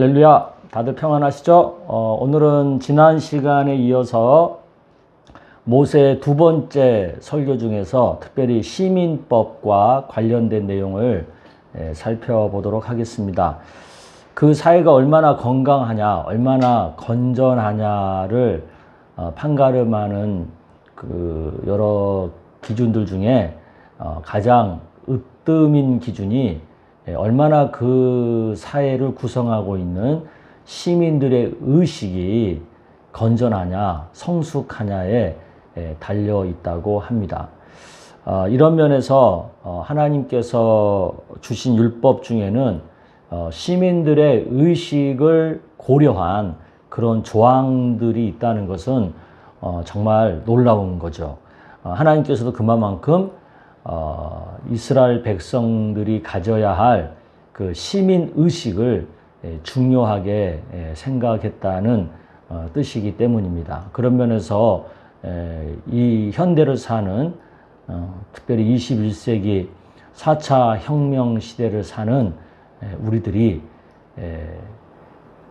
할렐루야, 다들 평안하시죠? 오늘은 지난 시간에 이어서 모세의 두 번째 설교 중에서 특별히 시민법과 관련된 내용을 살펴보도록 하겠습니다. 그 사회가 얼마나 건강하냐, 얼마나 건전하냐를 판가름하는 그 여러 기준들 중에 가장 으뜸인 기준이 얼마나 그 사회를 구성하고 있는 시민들의 의식이 건전하냐, 성숙하냐에 달려 있다고 합니다. 이런 면에서 하나님께서 주신 율법 중에는 시민들의 의식을 고려한 그런 조항들이 있다는 것은 정말 놀라운 거죠. 하나님께서도 그만큼 이스라엘 백성들이 가져야 할 그 시민 의식을 중요하게 생각했다는 뜻이기 때문입니다. 그런 면에서 이 현대를 사는 특별히 21세기 4차 혁명 시대를 사는 우리들이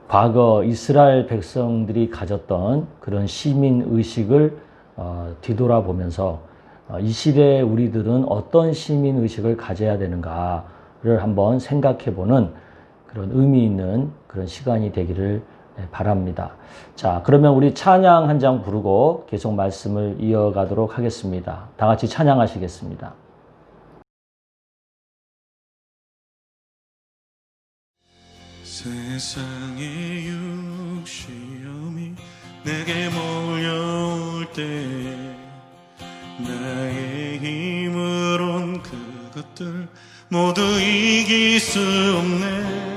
과거 이스라엘 백성들이 가졌던 그런 시민 의식을 뒤돌아보면서 이 시대에 우리들은 어떤 시민 의식을 가져야 되는가를 한번 생각해보는 그런 의미 있는 그런 시간이 되기를 바랍니다. 자, 그러면 우리 찬양 한 장 부르고 계속 말씀을 이어가도록 하겠습니다. 다 같이 찬양하시겠습니다. 세상의 육시험이 내게 몰려올 때 나의 힘으론 그것들 모두 이길 수 없네.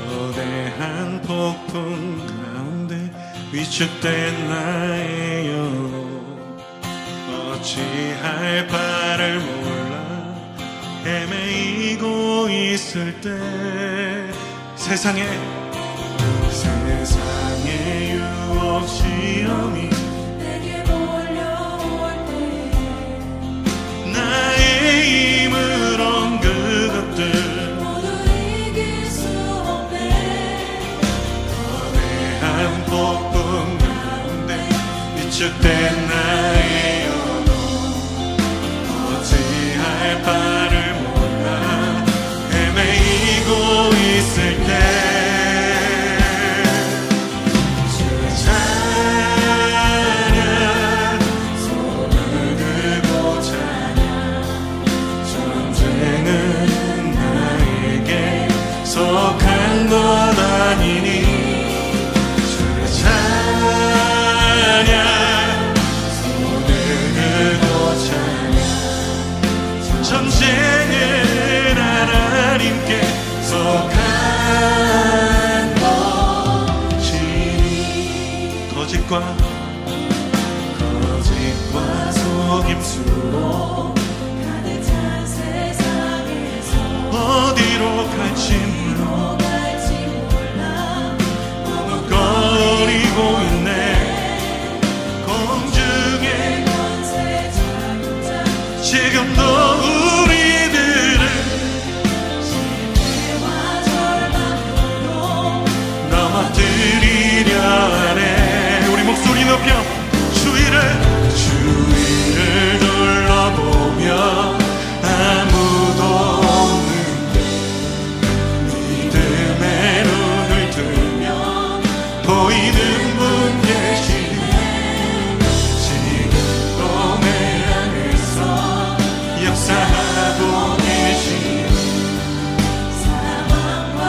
거대한 폭풍 가운데 위축된 나의 영혼 어찌할 바를 몰라 헤매이고 있을 때 세상의 유혹 시험이 내게 몰려올 때 나의 힘으론 그것들 모두 이길 수 없네. 거대한 폭풍 가운데 위축된 나의 영혼 어찌할 바를 몰라 헤매이고 있을 때 속한 것 아니니 주를 찬양 손을 들고 찬양 전쟁은 하나님께 속한 것이니 거짓과 속임수로 가득 찬 세상에서 어디로 갈지 머뭇거리고 있네. 공중에 권세 자동자 지금도 우리들을 실패와 절망으로 넘어뜨리려 하네. 우리 목소리 높여 주위를 둘러보며 아무도 없는데 믿음의 눈을 들면 보이는 분 계시네. 지금도 내 안에서 역사하고 계시네. 사망과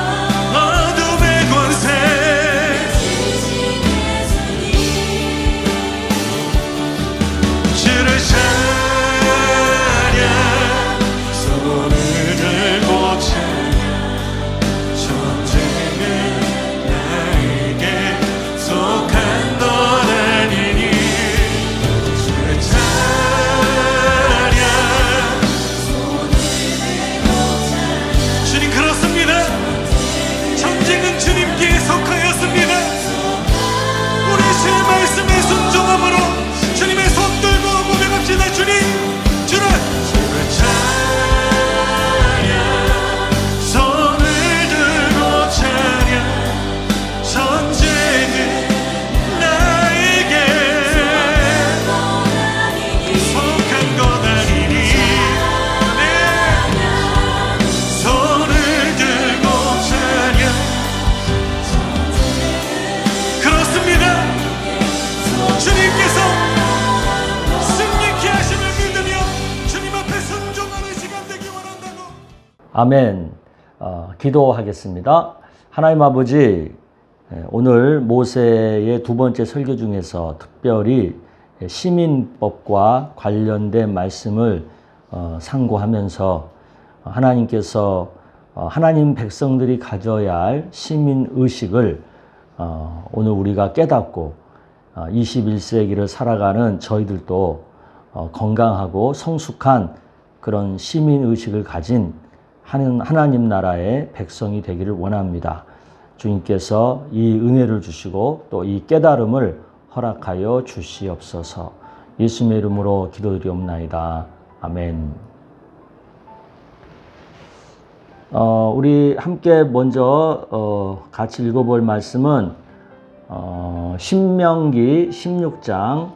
어둠의 권세 지신 예수님 주를 찬양 손을 들고 찬양 전쟁은 나에게 속한 아멘. 기도하겠습니다. 하나님 아버지, 오늘 모세의 두 번째 설교 중에서 특별히 시민법과 관련된 말씀을 상고하면서 하나님께서 하나님 백성들이 가져야 할 시민의식을 오늘 우리가 깨닫고 21세기를 살아가는 저희들도 건강하고 성숙한 그런 시민의식을 가진 하나님 나라의 백성이 되기를 원합니다. 주님께서 이 은혜를 주시고 또 이 깨달음을 허락하여 주시옵소서. 예수님의 이름으로 기도드리옵나이다. 아멘. 우리 함께 먼저 같이 읽어볼 말씀은 신명기 16장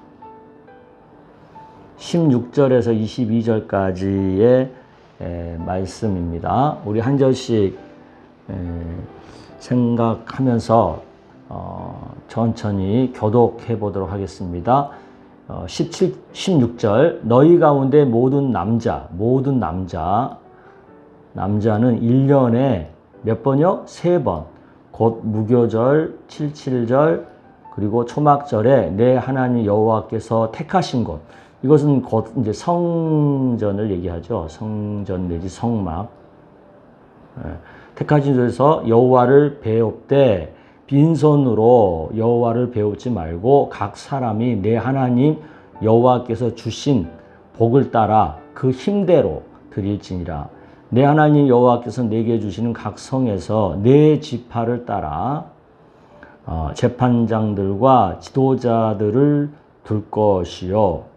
16절에서 22절까지의 말씀입니다. 우리 한 절씩 생각하면서 천천히 교독해 보도록 하겠습니다. 16절 너희 가운데 모든 남자는 1년에 몇 번이요? 3번. 곧 무교절, 칠칠절, 그리고 초막절에 내 하나님 여호와께서 택하신 곳. 이것은 곧 이제 성전을 얘기하죠. 성전 내지 성막. 택하신 곳에서 여호와를 배웁되 빈손으로 여호와를 배우지 말고 각 사람이 내 하나님 여호와께서 주신 복을 따라 그 힘대로 드릴지니라. 내 하나님 여호와께서 내게 주시는 각 성에서 내 지파를 따라 재판장들과 지도자들을 둘 것이요.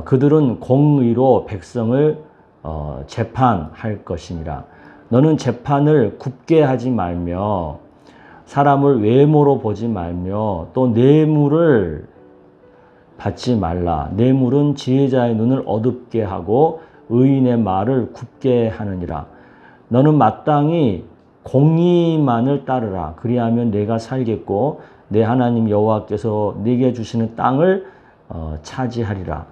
그들은 공의로 백성을 재판할 것이니라. 너는 재판을 굽게 하지 말며 사람을 외모로 보지 말며 또 뇌물을 받지 말라. 뇌물은 지혜자의 눈을 어둡게 하고 의인의 말을 굽게 하느니라. 너는 마땅히 공의만을 따르라. 그리하면 내가 살겠고 내 하나님 여호와께서 네게 주시는 땅을 차지하리라.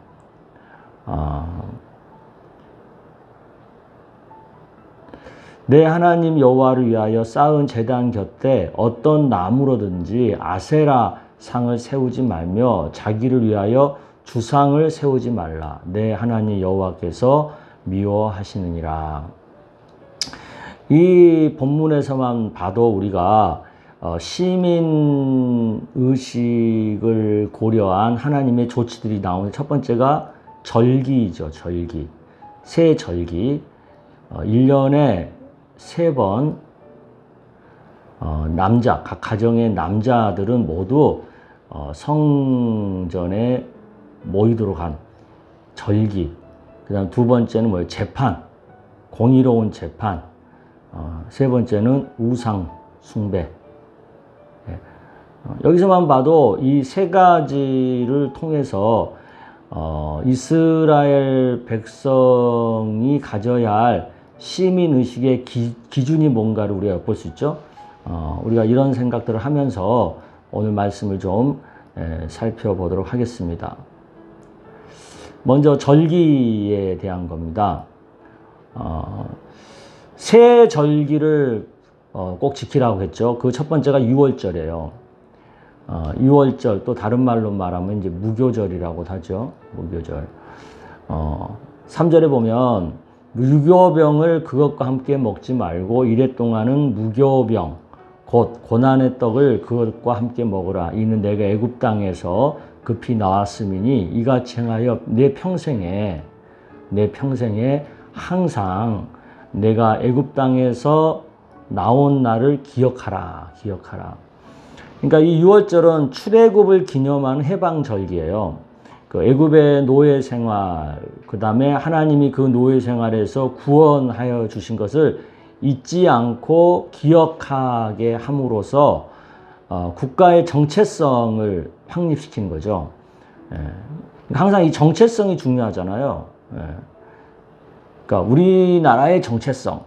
내 하나님 여호와를 위하여 쌓은 제단 곁에 어떤 나무로든지 아세라 상을 세우지 말며 자기를 위하여 주상을 세우지 말라. 내 하나님 여호와께서 미워하시느니라. 이 본문에서만 봐도 우리가 시민 의식을 고려한 하나님의 조치들이 나오는 첫 번째가 절기이죠. 절기. 새 절기. 1년에 3번 각 가정의 남자들은 모두 성전에 모이도록 한 절기. 그 다음 두 번째는 뭐예요? 재판. 공의로운 재판. 세 번째는 우상 숭배. 여기서만 봐도 이 세 가지를 통해서 이스라엘 백성이 가져야 할 시민의식의 기준이 뭔가를 우리가 엿볼 수 있죠. 우리가 이런 생각들을 하면서 오늘 말씀을 좀 살펴보도록 하겠습니다. 먼저 절기에 대한 겁니다. 새 절기를 꼭 지키라고 했죠. 그 첫 번째가 6월절이에요. 6월절, 또 다른 말로 말하면 이제 무교절이라고 하죠. 무교절. 3절에 보면 무교병을 그것과 함께 먹지 말고 이래 동안은 무교병 곧 고난의 떡을 그것과 함께 먹으라. 이는 내가 애굽 땅에서 급히 나왔음이니 이같이 행하여 내 평생에 항상 내가 애굽 땅에서 나온 날을 기억하라. 그러니까 이 6월절은 출애굽을 기념하는 해방절기예요. 그 애굽의 노예 생활, 그 다음에 하나님이 그 노예 생활에서 구원하여 주신 것을 잊지 않고 기억하게 함으로써 국가의 정체성을 확립시키는 거죠. 항상 이 정체성이 중요하잖아요. 그러니까 우리나라의 정체성,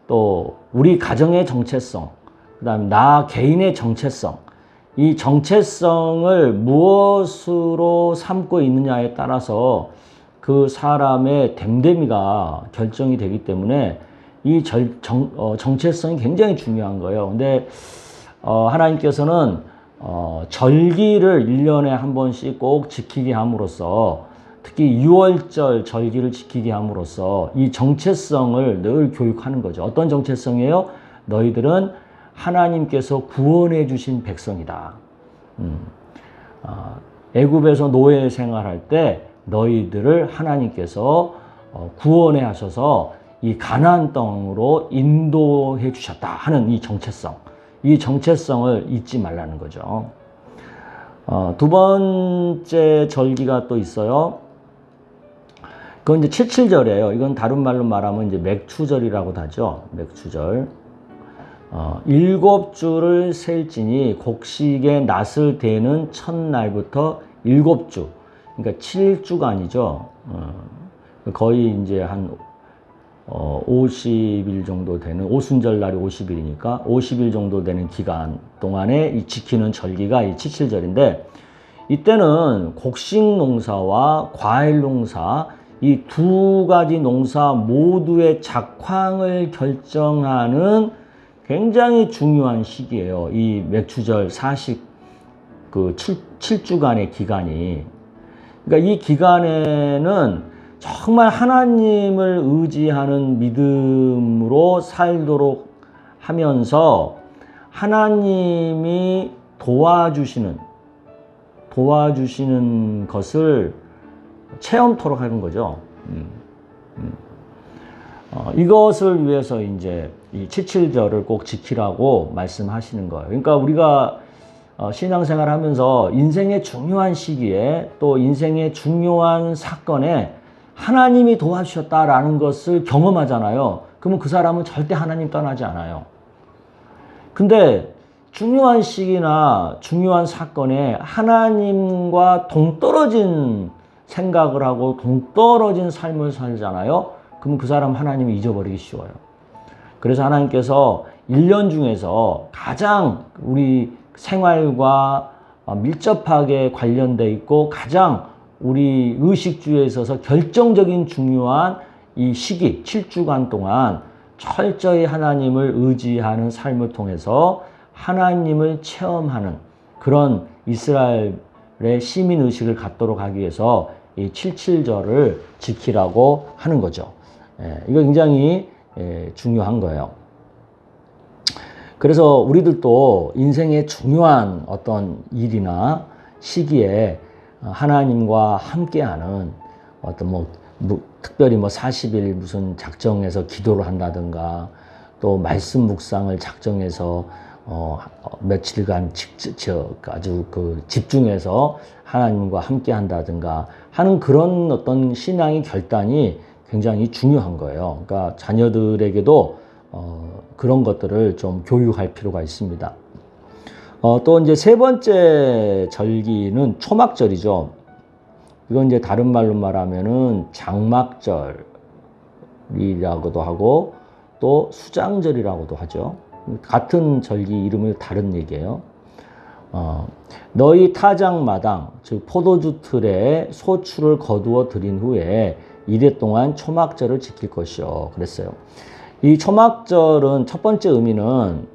또 우리 가정의 정체성, 그 다음에 나 개인의 정체성, 이 정체성을 무엇으로 삼고 있느냐에 따라서 그 사람의 됨됨이가 결정이 되기 때문에 이 정체성이 굉장히 중요한 거예요. 근데 하나님께서는 절기를 1년에 한 번씩 꼭 지키게 함으로써, 특히 6월절 절기를 지키게 함으로써 이 정체성을 늘 교육하는 거죠. 어떤 정체성이에요? 너희들은 하나님께서 구원해 주신 백성이다. 애굽에서 노예 생활할 때 너희들을 하나님께서 구원해 하셔서 이 가나안 땅으로 인도해 주셨다 하는 이 정체성, 이 정체성을 잊지 말라는 거죠. 두 번째 절기가 또 있어요. 그건 이제 칠칠절이에요. 이건 다른 말로 말하면 이제 맥추절이라고도 하죠. 맥추절. 7주를 셀지니 곡식의 낫을 대는 첫날부터 7주. 그러니까 7주가 아니죠. 거의 이제 한 50일 정도 되는, 오순절 날이 50일이니까 50일 정도 되는 기간 동안에 이 지키는 절기가 이 칠칠절인데, 이때는 곡식 농사와 과일 농사, 이 두 가지 농사 모두의 작황을 결정하는 굉장히 중요한 시기예요. 이 맥추절 7주간의 기간이. 그러니까 이 기간에는 정말 하나님을 의지하는 믿음으로 살도록 하면서 하나님이 도와주시는 것을 체험토록 하는 거죠. 이것을 위해서 이제 이 칠칠절을 꼭 지키라고 말씀하시는 거예요. 그러니까 우리가 신앙생활 하면서 인생의 중요한 시기에, 또 인생의 중요한 사건에 하나님이 도와주셨다라는 것을 경험하잖아요. 그러면 그 사람은 절대 하나님 떠나지 않아요. 근데 중요한 시기나 중요한 사건에 하나님과 동떨어진 생각을 하고 동떨어진 삶을 살잖아요. 그럼 그 사람 하나님이 잊어버리기 쉬워요. 그래서 하나님께서 1년 중에서 가장 우리 생활과 밀접하게 관련돼 있고 가장 우리 의식주에 있어서 결정적인 중요한 이 시기 7주간 동안 철저히 하나님을 의지하는 삶을 통해서 하나님을 체험하는 그런 이스라엘의 시민의식을 갖도록 하기 위해서 이 칠칠절을 지키라고 하는 거죠. 이거 굉장히 중요한 거예요. 그래서 우리들도 인생의 중요한 어떤 일이나 시기에 하나님과 함께하는 어떤 특별히 40일 무슨 작정해서 기도를 한다든가, 또 말씀 묵상을 작정해서 며칠간 아주 집중해서 하나님과 함께 한다든가 하는 그런 어떤 신앙의 결단이 굉장히 중요한 거예요. 그러니까 자녀들에게도 그런 것들을 좀 교육할 필요가 있습니다. 또 이제 세 번째 절기는 초막절이죠. 이건 이제 다른 말로 말하면은 장막절이라고도 하고 또 수장절이라고도 하죠. 같은 절기 이름을 다른 얘기예요. 너희 타작마당, 즉 포도주 틀에 소출을 거두어 들인 후에 이래 동안 초막절을 지킬 것이요. 그랬어요. 이 초막절은 첫 번째 의미는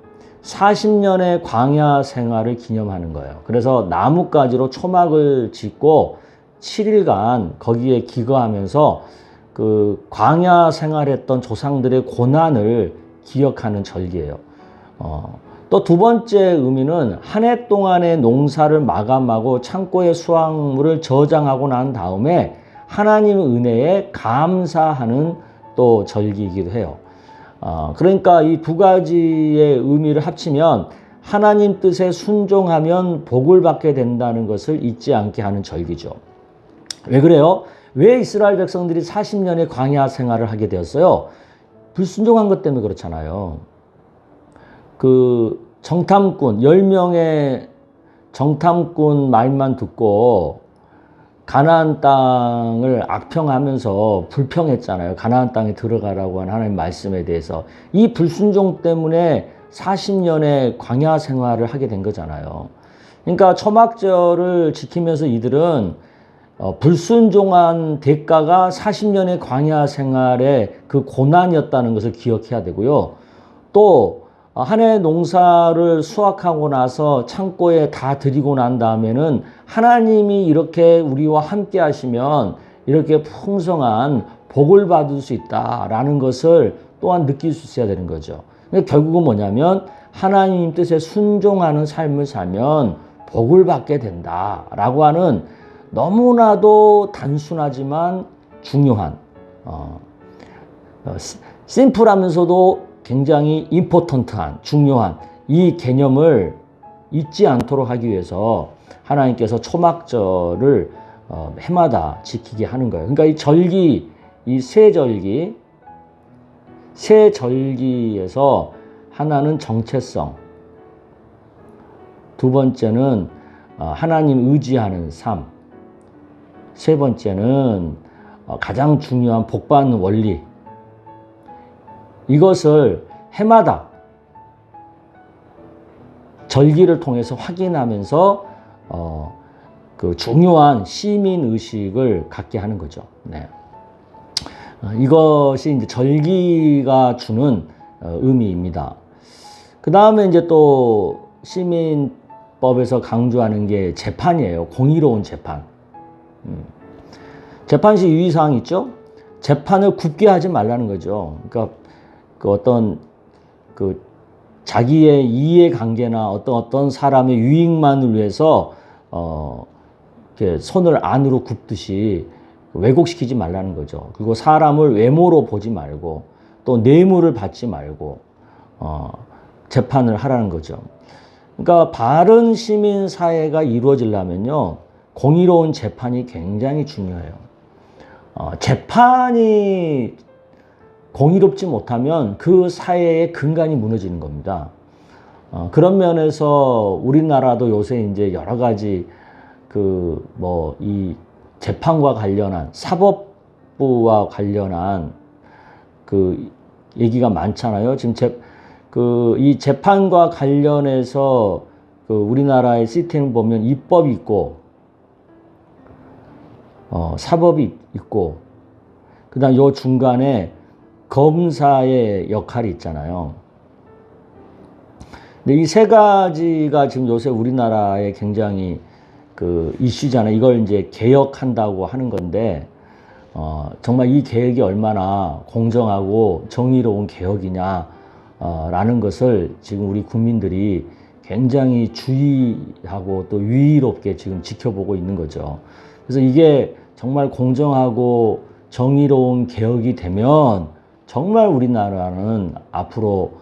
40년의 광야 생활을 기념하는 거예요. 그래서 나뭇가지로 초막을 짓고 7일간 거기에 기거하면서 그 광야 생활했던 조상들의 고난을 기억하는 절기예요. 또 두 번째 의미는 한 해 동안의 농사를 마감하고 창고의 수확물을 저장하고 난 다음에 하나님의 은혜에 감사하는 또 절기이기도 해요. 그러니까 이 두 가지의 의미를 합치면 하나님 뜻에 순종하면 복을 받게 된다는 것을 잊지 않게 하는 절기죠. 왜 그래요? 왜 이스라엘 백성들이 40년의 광야 생활을 하게 되었어요? 불순종한 것 때문에 그렇잖아요. 그 정탐꾼, 10명의 정탐꾼 말만 듣고 가나안 땅을 악평하면서 불평했잖아요. 가나안 땅에 들어가라고 한 하나님의 말씀에 대해서. 이 불순종 때문에 40년의 광야 생활을 하게 된 거잖아요. 그러니까 초막절을 지키면서 이들은 불순종한 대가가 40년의 광야 생활의 그 고난이었다는 것을 기억해야 되고요. 또 한 해 농사를 수확하고 나서 창고에 다 들이고 난 다음에는 하나님이 이렇게 우리와 함께 하시면 이렇게 풍성한 복을 받을 수 있다라는 것을 또한 느낄 수 있어야 되는 거죠. 그러니까 결국은 뭐냐면 하나님 뜻에 순종하는 삶을 살면 복을 받게 된다라고 하는 너무나도 단순하지만 중요한 심플하면서도 굉장히 임포턴트한 중요한 이 개념을 잊지 않도록 하기 위해서 하나님께서 초막절을 해마다 지키게 하는 거예요. 그러니까 이 절기, 이 세 절기에서 하나는 정체성, 두 번째는 하나님 의지하는 삶, 세 번째는 가장 중요한 복받는 원리. 이것을 해마다 절기를 통해서 확인하면서 그 중요한 시민 의식을 갖게 하는 거죠. 네. 이것이 이제 절기가 주는 의미입니다. 그 다음에 이제 또 시민법에서 강조하는 게 재판이에요. 공의로운 재판. 재판시 유의사항이 있죠. 재판을 굽게 하지 말라는 거죠. 그러니까 그 어떤 그 자기의 이해관계나 어떤 사람의 유익만을 위해서 이렇게 손을 안으로 굽듯이 왜곡시키지 말라는 거죠. 그리고 사람을 외모로 보지 말고 또 뇌물을 받지 말고 재판을 하라는 거죠. 그러니까 바른 시민 사회가 이루어지려면요, 공의로운 재판이 굉장히 중요해요. 재판이 공의롭지 못하면 그 사회의 근간이 무너지는 겁니다. 그런 면에서 우리나라도 요새 이제 여러 가지 이 재판과 관련한 사법부와 관련한 그 얘기가 많잖아요. 지금 이 재판과 관련해서 그 우리나라의 시스템을 보면 입법이 있고 사법이 있고 그다음 요 중간에 검사의 역할이 있잖아요. 근데 이 세 가지가 지금 요새 우리나라에 굉장히 그 이슈잖아요. 이걸 이제 개혁한다고 하는 건데, 정말 이 개혁이 얼마나 공정하고 정의로운 개혁이냐, 라는 것을 지금 우리 국민들이 굉장히 주의하고 또 유의롭게 지금 지켜보고 있는 거죠. 그래서 이게 정말 공정하고 정의로운 개혁이 되면 정말 우리나라는 앞으로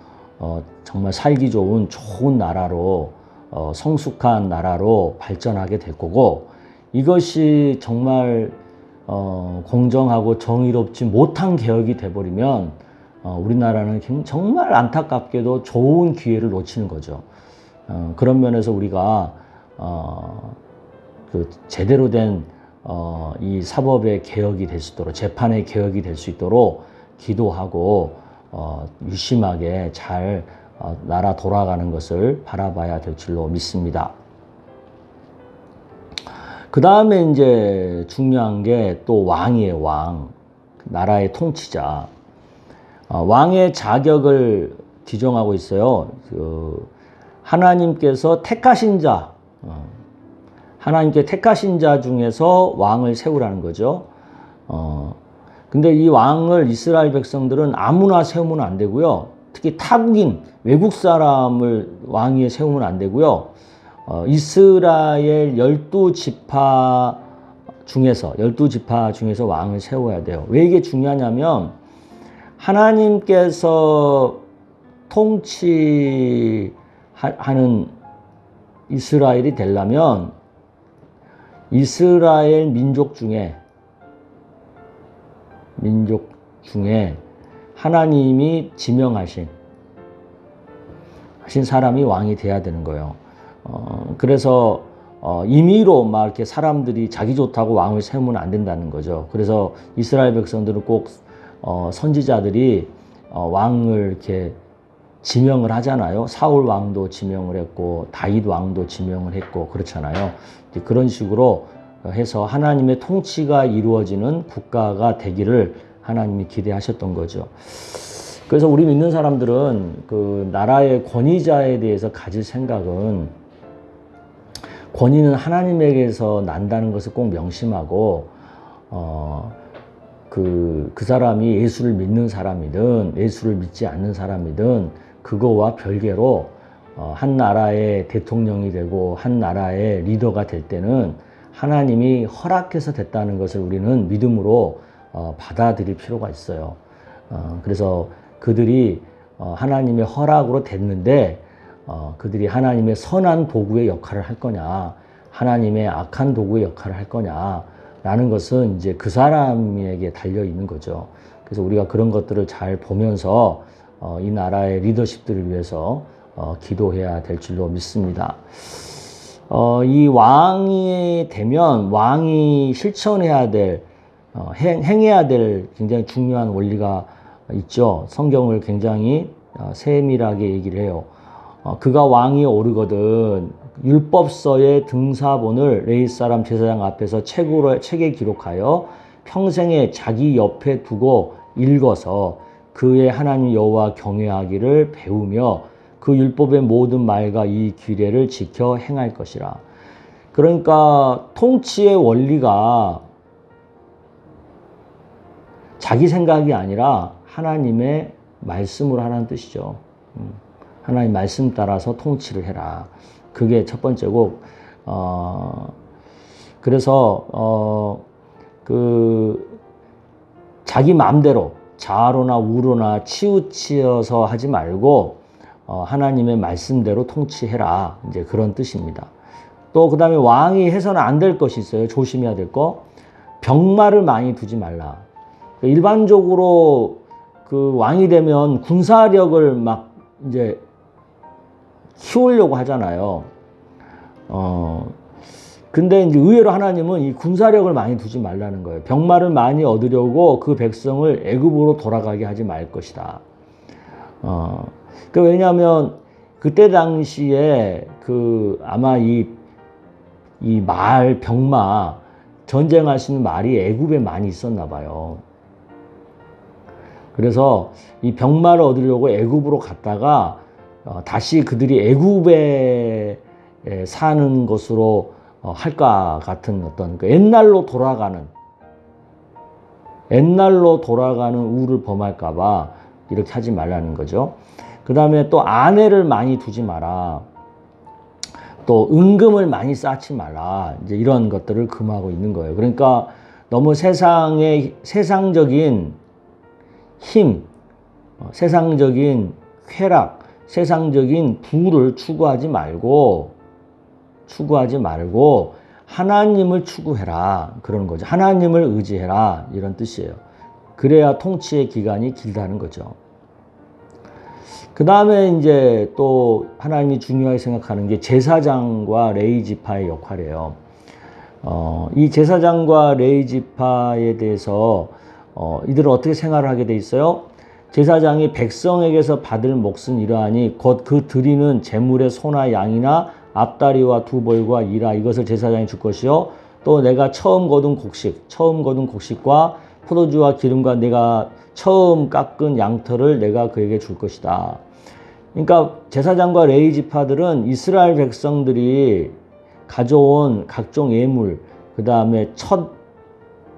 정말 살기 좋은 나라로 성숙한 나라로 발전하게 될 거고, 이것이 정말 공정하고 정의롭지 못한 개혁이 돼버리면 우리나라는 정말 안타깝게도 좋은 기회를 놓치는 거죠. 그런 면에서 우리가 그 제대로 된 이 사법의 개혁이 될 수 있도록, 재판의 개혁이 될 수 있도록 기도하고 유심하게 잘 나라 돌아가는 것을 바라봐야 될 줄로 믿습니다. 그 다음에 이제 중요한 게 또 왕이에요. 왕, 나라의 통치자. 왕의 자격을 규정하고 있어요. 하나님께서 택하신 자, 하나님께 택하신 자 중에서 왕을 세우라는 거죠. 근데 이 왕을 이스라엘 백성들은 아무나 세우면 안 되고요. 특히 타국인, 외국 사람을 왕위에 세우면 안 되고요. 이스라엘 12지파 중에서 왕을 세워야 돼요. 왜 이게 중요하냐면, 하나님께서 통치하는 이스라엘이 되려면 이스라엘 민족 중에 하나님이 지명하신 사람이 왕이 돼야 되는 거예요. 그래서 임의로 막 이렇게 사람들이 자기 좋다고 왕을 세우면 안 된다는 거죠. 그래서 이스라엘 백성들은 꼭 선지자들이 왕을 이렇게 지명을 하잖아요. 사울 왕도 지명을 했고 다윗 왕도 지명을 했고 그렇잖아요. 그런 식으로 해서 하나님의 통치가 이루어지는 국가가 되기를 하나님이 기대하셨던 거죠. 그래서 우리 믿는 사람들은 그 나라의 권위자에 대해서 가질 생각은 권위는 하나님에게서 난다는 것을 꼭 명심하고 그 사람이 예수를 믿는 사람이든 예수를 믿지 않는 사람이든 그거와 별개로 한 나라의 대통령이 되고 한 나라의 리더가 될 때는 하나님이 허락해서 됐다는 것을 우리는 믿음으로 받아들일 필요가 있어요. 그래서 그들이 하나님의 허락으로 됐는데 그들이 하나님의 선한 도구의 역할을 할 거냐, 하나님의 악한 도구의 역할을 할 거냐 라는 것은 이제 그 사람에게 달려 있는 거죠. 그래서 우리가 그런 것들을 잘 보면서 이 나라의 리더십들을 위해서 기도해야 될 줄로 믿습니다. 이 왕이 되면 왕이 실천해야 될, 행해야 될 굉장히 중요한 원리가 있죠. 성경을 굉장히 세밀하게 얘기를 해요. 그가 왕이 오르거든 율법서의 등사본을 레위 사람 제사장 앞에서 책에 기록하여 평생에 자기 옆에 두고 읽어서 그의 하나님 여호와 경외하기를 배우며 그 율법의 모든 말과 이 규례를 지켜 행할 것이라. 그러니까 통치의 원리가 자기 생각이 아니라 하나님의 말씀으로 하라는 뜻이죠. 하나님 말씀 따라서 통치를 해라. 그게 첫 번째고, 그래서 자기 마음대로 좌로나 우로나 치우치어서 하지 말고 하나님의 말씀대로 통치해라. 이제 그런 뜻입니다. 또 그 다음에 왕이 해서는 안 될 것이 있어요. 조심해야 될 거. 병마를 많이 두지 말라. 일반적으로 그 왕이 되면 군사력을 막 이제 키우려고 하잖아요. 근데 이제 의외로 하나님은 이 군사력을 많이 두지 말라는 거예요. 병마를 많이 얻으려고 그 백성을 애굽으로 돌아가게 하지 말 것이다. 왜냐하면 그때 당시에 아마 이 말, 병마, 전쟁할 수 있는 말이 애굽에 많이 있었나 봐요. 그래서 이 병마를 얻으려고 애굽으로 갔다가 다시 그들이 애굽에 사는 것으로 할까 같은 어떤 옛날로 돌아가는 우를 범할까 봐 이렇게 하지 말라는 거죠. 그 다음에 또 아내를 많이 두지 마라. 또 은금을 많이 쌓지 마라. 이제 이런 것들을 금하고 있는 거예요. 그러니까 너무 세상적인 힘, 세상적인 쾌락, 세상적인 부를 추구하지 말고 하나님을 추구해라. 그러는 거죠. 하나님을 의지해라. 이런 뜻이에요. 그래야 통치의 기간이 길다는 거죠. 그 다음에 이제 또 하나님이 중요하게 생각하는 게 제사장과 레위 지파의 역할이에요. 이 제사장과 레위 지파에 대해서 이들은 어떻게 생활을 하게 돼 있어요? 제사장이 백성에게서 받을 몫은 이러하니 곧 그 드리는 제물의 소나 양이나 앞다리와 두 벌과 이라 이것을 제사장이 줄 것이요 또 내가 처음 거둔 곡식과 포도주와 기름과 내가 처음 깎은 양털을 내가 그에게 줄 것이다. 그러니까 제사장과 레위 지파들은 이스라엘 백성들이 가져온 각종 예물, 그 다음에 첫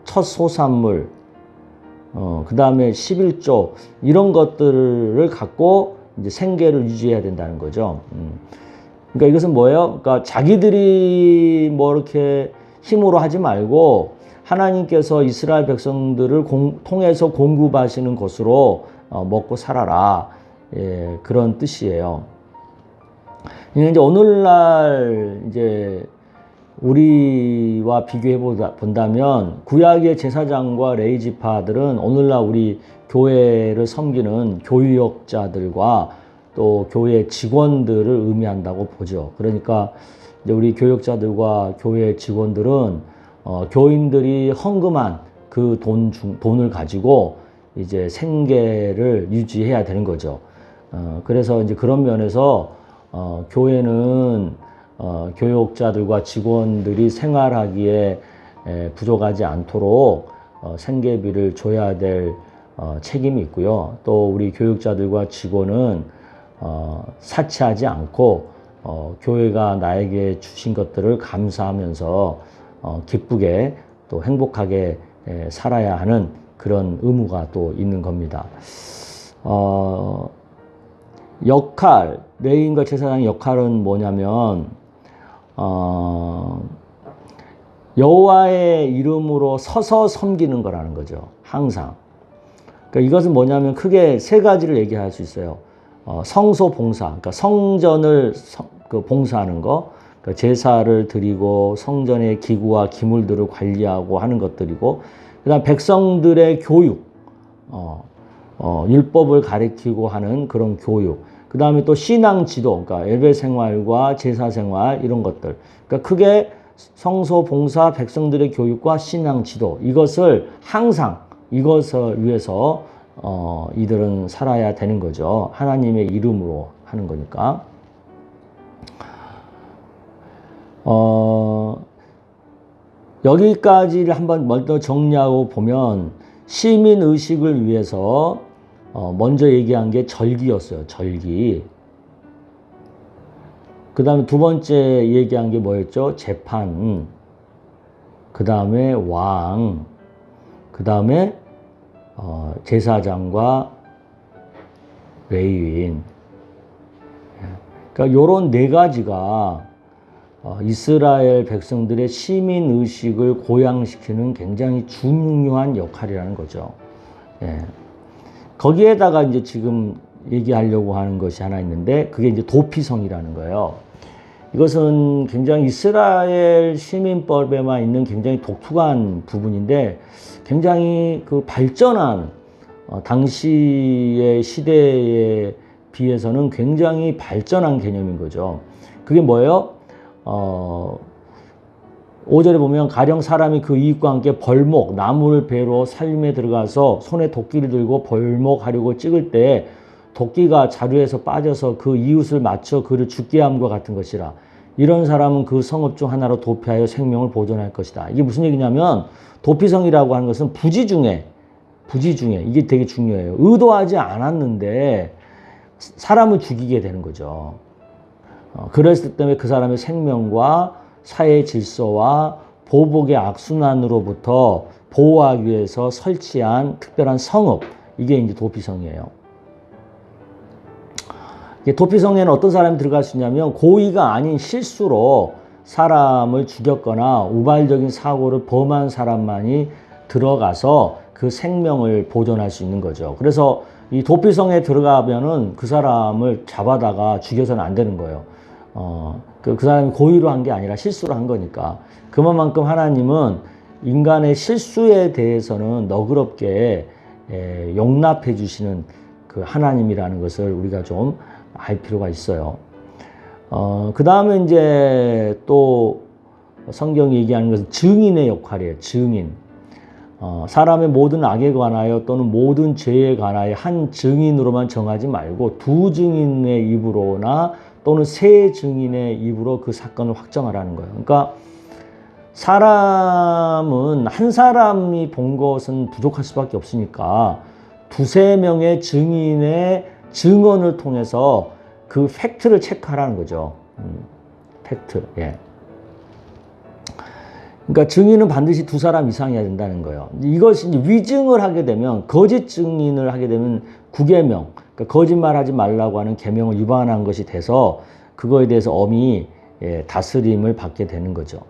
소산물, 그 다음에 11조 이런 것들을 갖고 이제 생계를 유지해야 된다는 거죠. 그러니까 이것은 뭐예요? 그러니까 자기들이 뭐 이렇게 힘으로 하지 말고 하나님께서 이스라엘 백성들을 통해서 공급하시는 것으로 먹고 살아라. 예, 그런 뜻이에요. 이제 오늘날 이제 우리와 비교해 본다면 구약의 제사장과 레위 지파들은 오늘날 우리 교회를 섬기는 교역자들과 또 교회 직원들을 의미한다고 보죠. 그러니까 이제 우리 교역자들과 교회 직원들은 교인들이 헌금한 그 돈을 가지고 이제 생계를 유지해야 되는 거죠. 그래서 이제 그런 면에서 교회는 교역자들과 직원들이 생활하기에 부족하지 않도록 생계비를 줘야 될 책임이 있고요. 또 우리 교육자들과 직원은 사치하지 않고 교회가 나에게 주신 것들을 감사하면서 기쁘게 또 행복하게 살아야 하는 그런 의무가 또 있는 겁니다. 역할, 레위인과 제사장의 역할은 뭐냐면 여호와의 이름으로 서서 섬기는 거라는 거죠. 항상. 그러니까 이것은 뭐냐면 크게 세 가지를 얘기할 수 있어요. 성소 봉사, 그러니까 성전을 봉사하는 거, 그러니까 제사를 드리고 성전의 기구와 기물들을 관리하고 하는 것들이고, 그다음 백성들의 교육, 율법을 가리키고 하는 그런 교육. 그 다음에 또 신앙 지도, 그러니까 예배 생활과 제사 생활 이런 것들. 그러니까 크게 성소 봉사, 백성들의 교육과 신앙 지도, 이것을 항상 이것을 위해서 이들은 살아야 되는 거죠. 하나님의 이름으로 하는 거니까. 여기까지를 한번 먼저 정리하고 보면 시민 의식을 위해서 먼저 얘기한 게 절기였어요. 절기. 그 다음에 두 번째 얘기한 게 뭐였죠? 재판. 그 다음에 왕. 그 다음에 제사장과 레위인. 그러니까 요런 네 가지가 이스라엘 백성들의 시민 의식을 고양시키는 굉장히 중요한 역할이라는 거죠. 예. 거기에다가 이제 지금 얘기하려고 하는 것이 하나 있는데, 그게 이제 도피성이라는 거예요. 이것은 굉장히 이스라엘 시민법에만 있는 굉장히 독특한 부분인데, 굉장히 그 발전한 당시의 시대에 비해서는 굉장히 발전한 개념인 거죠. 그게 뭐예요? 5절에 보면 가령 사람이 그 이익과 함께 벌목, 나무를 베러 살림에 들어가서 손에 도끼를 들고 벌목하려고 찍을 때 도끼가 자루에서 빠져서 그 이웃을 맞춰 그를 죽게 함과 같은 것이라. 이런 사람은 그 성읍 중 하나로 도피하여 생명을 보존할 것이다. 이게 무슨 얘기냐면, 도피성이라고 하는 것은 부지 중에 이게 되게 중요해요. 의도하지 않았는데 사람을 죽이게 되는 거죠. 그랬을 때문에 그 사람의 생명과 사회 질서와 보복의 악순환으로부터 보호하기 위해서 설치한 특별한 성읍, 이게 이제 도피성이에요. 도피성에는 어떤 사람이 들어갈 수 있냐면, 고의가 아닌 실수로 사람을 죽였거나 우발적인 사고를 범한 사람만이 들어가서 그 생명을 보존할 수 있는 거죠. 그래서 이 도피성에 들어가면은 그 사람을 잡아다가 죽여서는 안 되는 거예요. 그 사람이 고의로 한 게 아니라 실수로 한 거니까. 그만큼 하나님은 인간의 실수에 대해서는 너그럽게 용납해 주시는 그 하나님이라는 것을 우리가 좀 알 필요가 있어요. 그 다음에 이제 또 성경이 얘기하는 것은 증인의 역할이에요. 증인. 사람의 모든 악에 관하여 또는 모든 죄에 관하여 한 증인으로만 정하지 말고 두 증인의 입으로나 또는 세 증인의 입으로 그 사건을 확정하라는 거예요. 그러니까 사람은 한 사람이 본 것은 부족할 수밖에 없으니까 두세 명의 증인의 증언을 통해서 그 팩트를 체크하라는 거죠. 팩트. 예. 그러니까 증인은 반드시 두 사람 이상이어야 된다는 거예요. 이것이 이제 위증을 하게 되면, 거짓 증인을 하게 되면 구계명, 그러니까 거짓말하지 말라고 하는 계명을 위반한 것이 돼서 그거에 대해서 엄히 다스림을 받게 되는 거죠.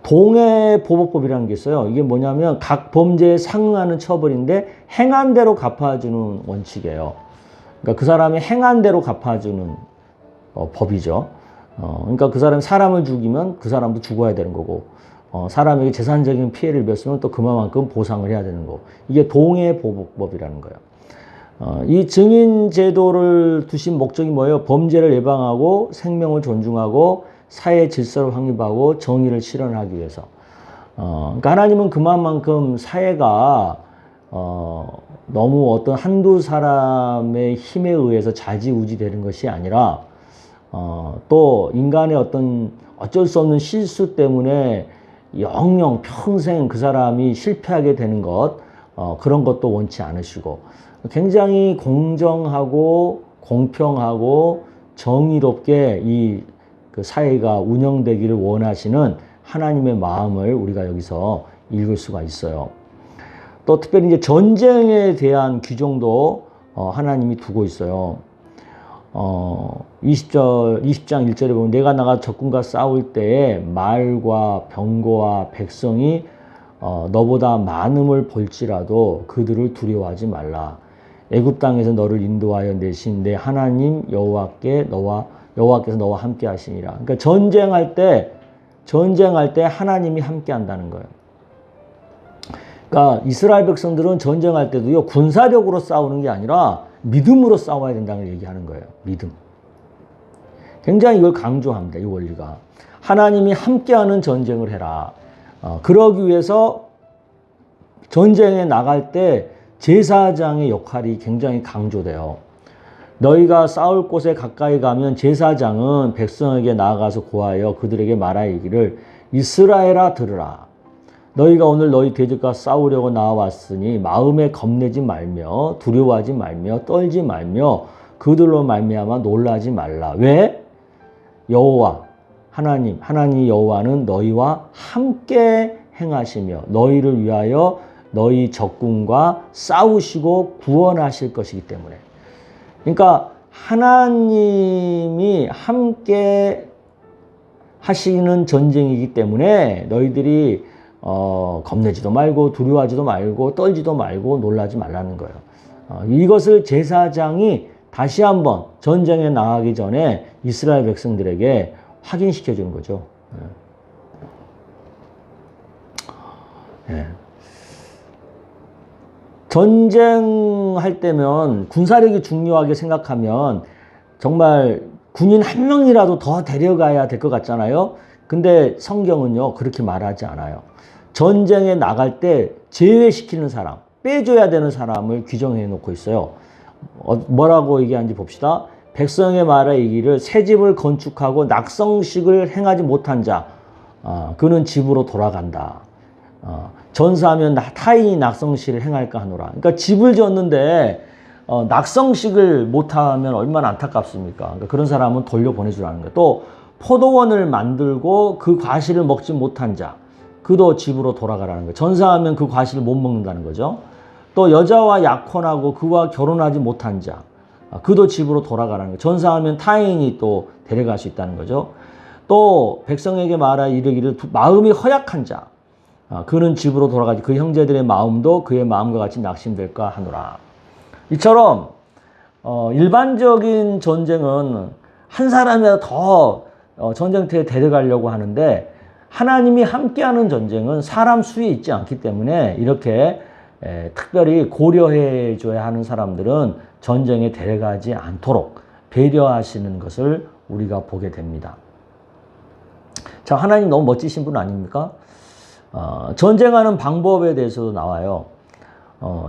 동해보복법이라는 게 있어요. 이게 뭐냐면 각 범죄에 상응하는 처벌인데 행한 대로 갚아주는 원칙이에요. 그러니까 그 사람이 행한 대로 갚아주는 법이죠. 그러니까 그 사람이 사람을 죽이면 그 사람도 죽어야 되는 거고, 사람에게 재산적인 피해를 입었으면 또 그만큼 보상을 해야 되는 거고, 이게 동해보복법이라는 거예요. 이 증인 제도를 두신 목적이 뭐예요? 범죄를 예방하고 생명을 존중하고 사회 질서를 확립하고 정의를 실현하기 위해서. 그러니까 하나님은 그만큼 사회가 너무 어떤 한두 사람의 힘에 의해서 좌지우지 되는 것이 아니라 또 인간의 어떤 어쩔 수 없는 실수 때문에 영영 평생 그 사람이 실패하게 되는 것, 그런 것도 원치 않으시고, 굉장히 공정하고 공평하고 정의롭게 그 사회가 운영되기를 원하시는 하나님의 마음을 우리가 여기서 읽을 수가 있어요. 또 특별히 이제 전쟁에 대한 규정도 하나님이 두고 있어요. 20장 1절에 보면 내가 나가 적군과 싸울 때에 말과 병거와 백성이 너보다 많음을 볼지라도 그들을 두려워하지 말라. 애굽 땅에서 너를 인도하여 내신 내 하나님 여호와께서 너와 함께 하시니라. 그러니까 전쟁할 때 하나님이 함께 한다는 거예요. 그러니까 이스라엘 백성들은 전쟁할 때도요, 군사력으로 싸우는 게 아니라 믿음으로 싸워야 된다는 얘기하는 거예요. 믿음. 굉장히 이걸 강조합니다. 이 원리가. 하나님이 함께하는 전쟁을 해라. 그러기 위해서 전쟁에 나갈 때 제사장의 역할이 굉장히 강조돼요. 너희가 싸울 곳에 가까이 가면 제사장은 백성에게 나아가서 고하여 그들에게 말하기를 이스라엘아 들으라. 너희가 오늘 너희 대적과 싸우려고 나와왔으니 마음에 겁내지 말며 두려워하지 말며 떨지 말며 그들로 말미암아 놀라지 말라. 왜? 여호와 하나님 여호와는 너희와 함께 행하시며 너희를 위하여 너희 적군과 싸우시고 구원하실 것이기 때문에. 그러니까 하나님이 함께 하시는 전쟁이기 때문에 너희들이 겁내지도 말고 두려워하지도 말고 떨지도 말고 놀라지 말라는 거예요. 이것을 제사장이 다시 한번 전쟁에 나가기 전에 이스라엘 백성들에게 확인시켜 주는 거죠. 예. 전쟁할 때면 군사력이 중요하게 생각하면 정말 군인 한 명이라도 더 데려가야 될 것 같잖아요. 근데 성경은요, 그렇게 말하지 않아요. 전쟁에 나갈 때 제외시키는 사람, 빼줘야 되는 사람을 규정해 놓고 있어요. 뭐라고 얘기하는지 봅시다. 백성의 말에 이기를 새 집을 건축하고 낙성식을 행하지 못한 자, 그는 집으로 돌아간다. 전사하면 타인이 낙성식을 행할까 하노라. 그러니까 집을 지었는데 낙성식을 못하면 얼마나 안타깝습니까? 그러니까 그런 사람은 돌려보내주라는 거예요. 또 포도원을 만들고 그 과실을 먹지 못한 자, 그도 집으로 돌아가라는 거예요. 전사하면 그 과실을 못 먹는다는 거죠. 또 여자와 약혼하고 그와 결혼하지 못한 자, 그도 집으로 돌아가라는 거예요. 전사하면 타인이 또 데려갈 수 있다는 거죠. 또 백성에게 말하 이르기를 마음이 허약한 자, 그는 집으로 돌아가지 그 형제들의 마음도 그의 마음과 같이 낙심될까 하노라. 이처럼 일반적인 전쟁은 한 사람이라도 더 전쟁터에 데려가려고 하는데 하나님이 함께하는 전쟁은 사람 수에 있지 않기 때문에 이렇게 특별히 고려해 줘야 하는 사람들은 전쟁에 데려가지 않도록 배려하시는 것을 우리가 보게 됩니다. 자, 하나님 너무 멋지신 분 아닙니까? 전쟁하는 방법에 대해서도 나와요.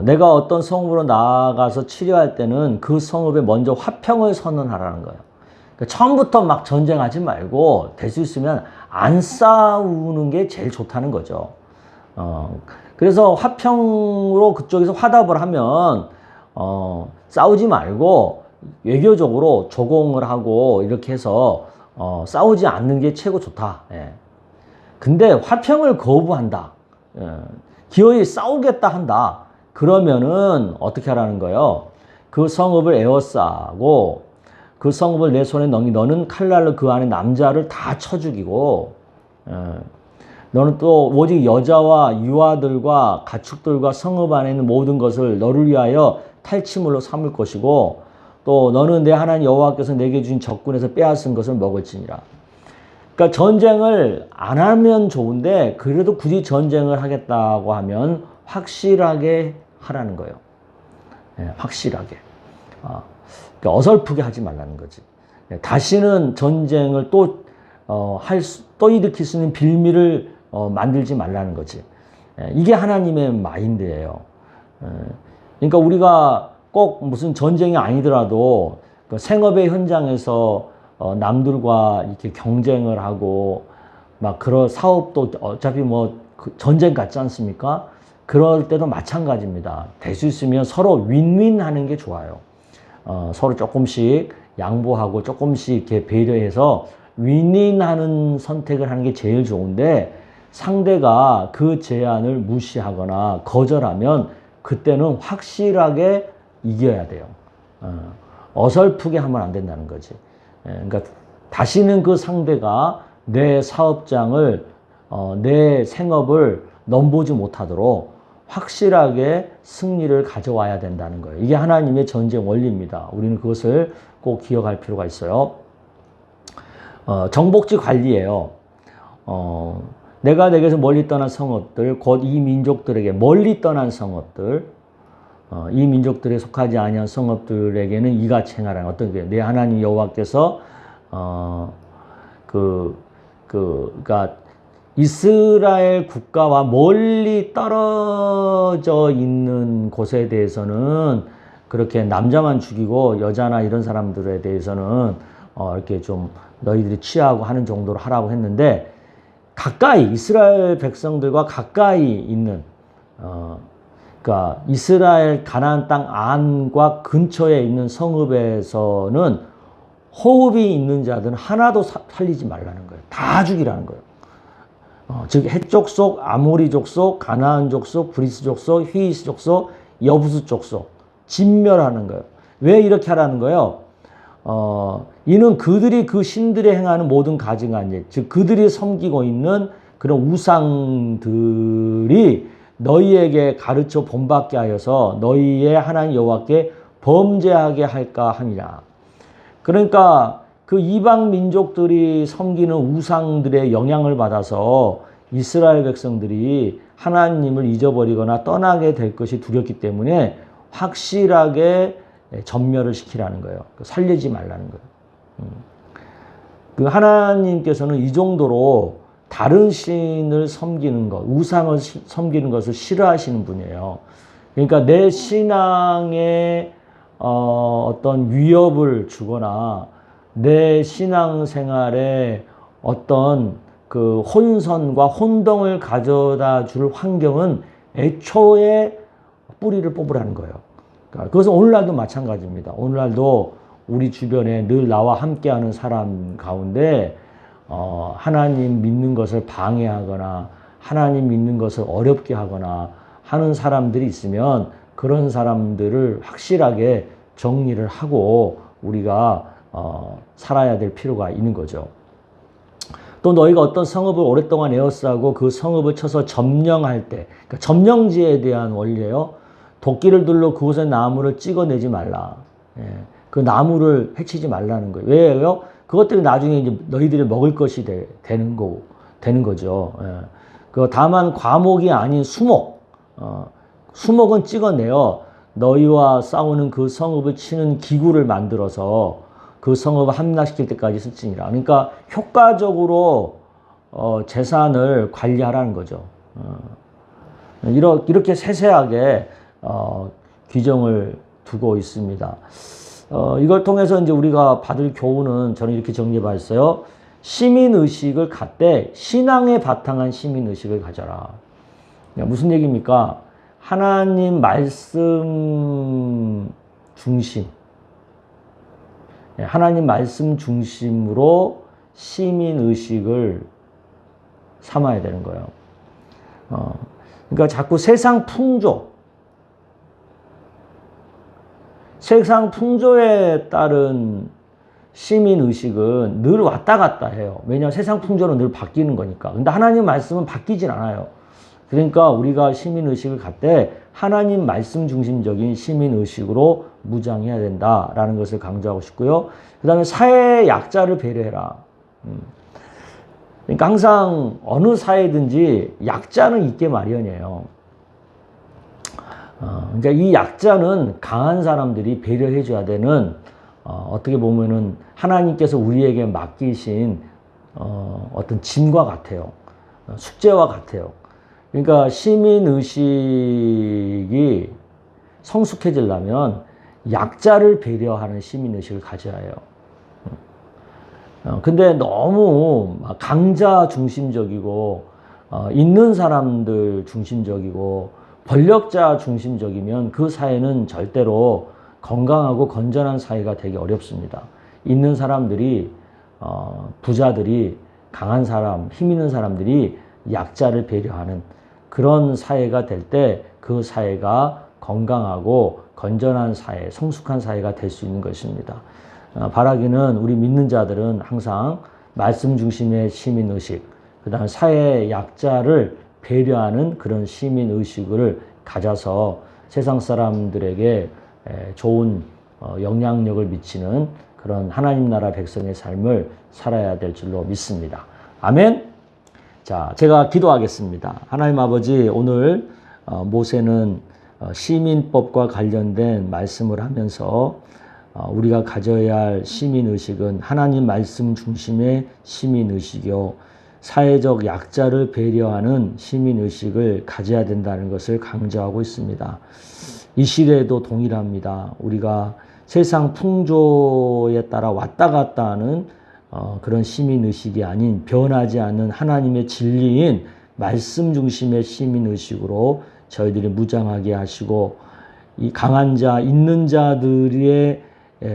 내가 어떤 성읍으로 나아가서 치료할 때는 그 성읍에 먼저 화평을 선언하라는 거예요. 그러니까 처음부터 막 전쟁하지 말고 될 수 있으면 안 싸우는 게 제일 좋다는 거죠. 그래서 화평으로 그쪽에서 화답을 하면 싸우지 말고 외교적으로 조공을 하고 이렇게 해서 싸우지 않는 게 최고 좋다. 예. 근데 화평을 거부한다. 기어이 싸우겠다 한다. 그러면은 어떻게 하라는 거예요? 그 성읍을 에워싸고 그 성읍을 내 손에 넘기 너는 칼날로 그 안에 남자를 다 쳐 죽이고 너는 또 오직 여자와 유아들과 가축들과 성읍 안에 있는 모든 것을 너를 위하여 탈취물로 삼을 것이고 또 너는 내 하나님 여호와께서 내게 주신 적군에서 빼앗은 것을 먹을지니라. 그러니까 전쟁을 안 하면 좋은데 그래도 굳이 전쟁을 하겠다고 하면 확실하게 하라는 거예요. 네, 확실하게. 그러니까 어설프게 하지 말라는 거지. 네, 다시는 전쟁을 또 일으킬 수 있는 빌미를 만들지 말라는 거지. 네, 이게 하나님의 마인드예요. 그러니까 우리가 꼭 무슨 전쟁이 아니더라도 그 생업의 현장에서 남들과 이렇게 경쟁을 하고 막 그런 사업도 어차피 전쟁 같지 않습니까? 그럴 때도 마찬가지입니다. 될 수 있으면 서로 윈윈 하는 게 좋아요. 서로 조금씩 양보하고 조금씩 이렇게 배려해서 윈윈 하는 선택을 하는 게 제일 좋은데, 상대가 그 제안을 무시하거나 거절하면 그때는 확실하게 이겨야 돼요. 어설프게 하면 안 된다는 거지. 그러니까 다시는 그 상대가 내 사업장을, 내 생업을 넘보지 못하도록 확실하게 승리를 가져와야 된다는 거예요. 이게 하나님의 전쟁 원리입니다. 우리는 그것을 꼭 기억할 필요가 있어요. 정복지 관리예요. 내가 내게서 멀리 떠난 성읍들, 곧 이 민족들에게 멀리 떠난 성읍들, 이 민족들에 속하지 아니한 성읍들에게는 이같이 행하라. 어떤 게 내 하나님 여호와께서 그러니까 이스라엘 국가와 멀리 떨어져 있는 곳에 대해서는 그렇게 남자만 죽이고 여자나 이런 사람들에 대해서는 이렇게 좀 너희들이 취하고 하는 정도로 하라고 했는데, 가까이 이스라엘 백성들과 가까이 있는 그러니까 이스라엘 가나안 땅 안과 근처에 있는 성읍에서는 호흡이 있는 자들은 하나도 살리지 말라는 거예요. 다 죽이라는 거예요. 즉 헷 족속, 아모리 족속, 가나안 족속, 브리스 족속, 휘이스 족속, 여부스 족속 진멸하는 거예요. 왜 이렇게 하라는 거예요? 이는 그들이 그 신들이 행하는 모든 가증한 일, 즉 그들이 섬기고 있는 그런 우상들이 너희에게 가르쳐 본받게 하여서 너희의 하나님 여호와께 범죄하게 할까 함이라. 그러니까 그 이방 민족들이 섬기는 우상들의 영향을 받아서 이스라엘 백성들이 하나님을 잊어버리거나 떠나게 될 것이 두렵기 때문에 확실하게 전멸을 시키라는 거예요. 살리지 말라는 거예요. 그 하나님께서는 이 정도로 다른 신을 섬기는 것, 우상을 섬기는 것을 싫어하시는 분이에요. 그러니까 내 신앙에 어떤 위협을 주거나 내 신앙생활에 어떤 그 혼선과 혼동을 가져다 줄 환경은 애초에 뿌리를 뽑으라는 거예요. 그러니까 그것은 오늘날도 마찬가지입니다. 오늘날도 우리 주변에 늘 나와 함께하는 사람 가운데 하나님 믿는 것을 방해하거나 하나님 믿는 것을 어렵게 하거나 하는 사람들이 있으면 그런 사람들을 확실하게 정리를 하고 우리가 살아야 될 필요가 있는 거죠. 또 너희가 어떤 성읍을 오랫동안 에워싸고 그 성읍을 쳐서 점령할 때, 그러니까 점령지에 대한 원리예요. 도끼를 들러 그곳의 나무를 찍어내지 말라. 그 나무를 해치지 말라는 거예요. 왜요? 그것 때문에 나중에 이제 너희들이 먹을 것이 되는 거죠. 다만 과목이 아닌 수목. 수목은 찍어내어 너희와 싸우는 그 성읍을 치는 기구를 만들어서 그 성읍을 함락시킬 때까지 쓸지니라. 그러니까 효과적으로 재산을 관리하라는 거죠. 이렇게 세세하게 규정을 두고 있습니다. 이걸 통해서 이제 우리가 받을 교훈은 저는 이렇게 정리해봤어요. 시민의식을 갖되 신앙에 바탕한 시민의식을 가져라. 무슨 얘기입니까? 하나님 말씀 중심, 하나님 말씀 중심으로 시민의식을 삼아야 되는 거예요. 그러니까 자꾸 세상 풍조에 따른 시민의식은 늘 왔다 갔다 해요. 왜냐하면 세상 풍조는 늘 바뀌는 거니까. 근데 하나님 말씀은 바뀌진 않아요. 그러니까 우리가 시민의식을 갖되 하나님 말씀 중심적인 시민의식으로 무장해야 된다라는 것을 강조하고 싶고요. 그 다음에 사회의 약자를 배려해라. 그러니까 항상 어느 사회든지 약자는 있게 마련이에요. 그러니까 이 약자는 강한 사람들이 배려해줘야 되는 어떻게 보면은 하나님께서 우리에게 맡기신 어떤 짐과 같아요. 숙제와 같아요. 그러니까 시민의식이 성숙해지려면 약자를 배려하는 시민의식을 가져야 해요. 근데 너무 강자 중심적이고 있는 사람들 중심적이고 권력자 중심적이면 그 사회는 절대로 건강하고 건전한 사회가 되기 어렵습니다. 있는 사람들이 부자들이 강한 사람, 힘 있는 사람들이 약자를 배려하는 그런 사회가 될 때 그 사회가 건강하고 건전한 사회, 성숙한 사회가 될 수 있는 것입니다. 바라기는 우리 믿는 자들은 항상 말씀 중심의 시민의식, 그 다음 사회의 약자를 배려하는 그런 시민의식을 가져서 세상 사람들에게 좋은 영향력을 미치는 그런 하나님 나라 백성의 삶을 살아야 될 줄로 믿습니다. 아멘. 자, 제가 기도하겠습니다. 하나님 아버지, 오늘 모세는 시민법과 관련된 말씀을 하면서 우리가 가져야 할 시민의식은 하나님 말씀 중심의 시민의식이요, 사회적 약자를 배려하는 시민의식을 가져야 된다는 것을 강조하고 있습니다. 이 시대에도 동일합니다. 우리가 세상 풍조에 따라 왔다 갔다 하는 그런 시민의식이 아닌 변하지 않는 하나님의 진리인 말씀 중심의 시민의식으로 저희들이 무장하게 하시고, 이 강한 자, 있는 자들의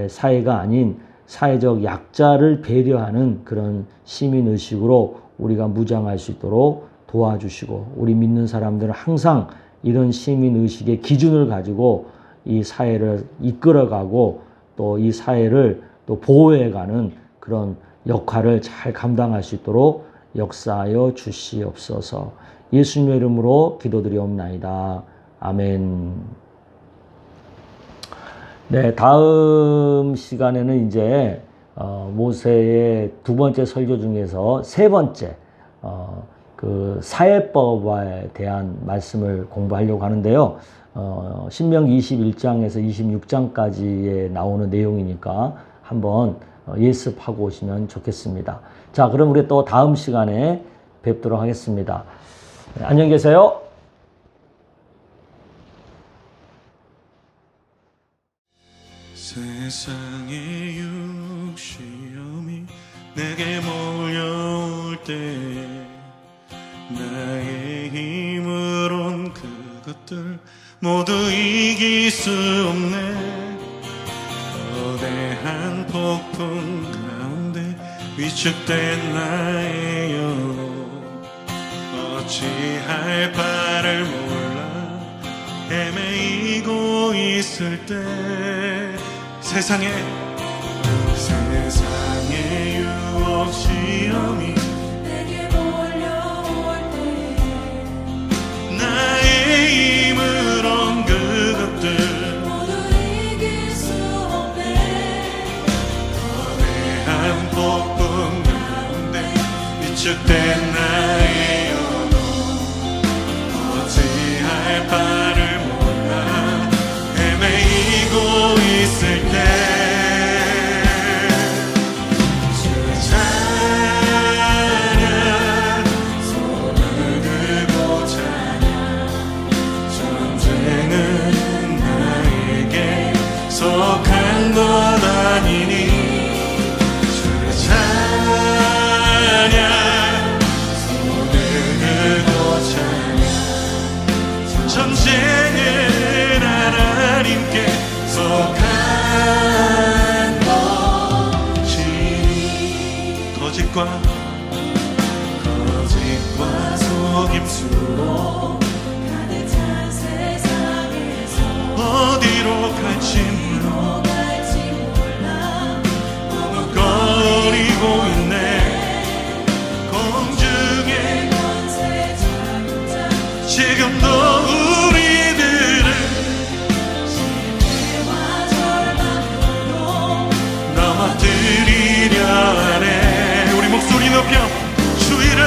사회가 아닌 사회적 약자를 배려하는 그런 시민의식으로 우리가 무장할 수 있도록 도와주시고, 우리 믿는 사람들은 항상 이런 시민의식의 기준을 가지고 이 사회를 이끌어가고 또 이 사회를 또 보호해가는 그런 역할을 잘 감당할 수 있도록 역사하여 주시옵소서. 예수님의 이름으로 기도드리옵나이다. 아멘. 네, 다음 시간에는 이제 모세의 두 번째 설교 중에서 세 번째 그 사회법에 대한 말씀을 공부하려고 하는데요. 신명기 21장에서 26장까지에 나오는 내용이니까 한번 예습하고 오시면 좋겠습니다. 자, 그럼 우리 또 다음 시간에 뵙도록 하겠습니다. 네, 안녕히 계세요. 세상의 육시험이 내게 몰려올 때 나의 힘으론 그것들 모두 이길 수 없네. 거대한 폭풍 가운데 위축된 나의 영혼, 어찌할 바를 몰라 헤매이고 있을 때 세상의 유혹 시험이 내게 몰려올 때 나의 힘으론 그것들 모두 이길 수 없네. 거대한 폭풍 가운데 위축된 나의 영혼, 어찌할 바를 몰라 헤매이고 있을 때 속한 것 아니니 주를 찬양, 손을 들고 찬양. 전쟁은 하나님께 속한 것이니 거짓과 속임수로 가득 찬 세상에서 어디로 갈지 머뭇거리고 있네. 공중에 권세 자동차 지금도 우리들은 실패와 절망으로 넘어뜨리려 하네. 우리 목소리 높여 주의를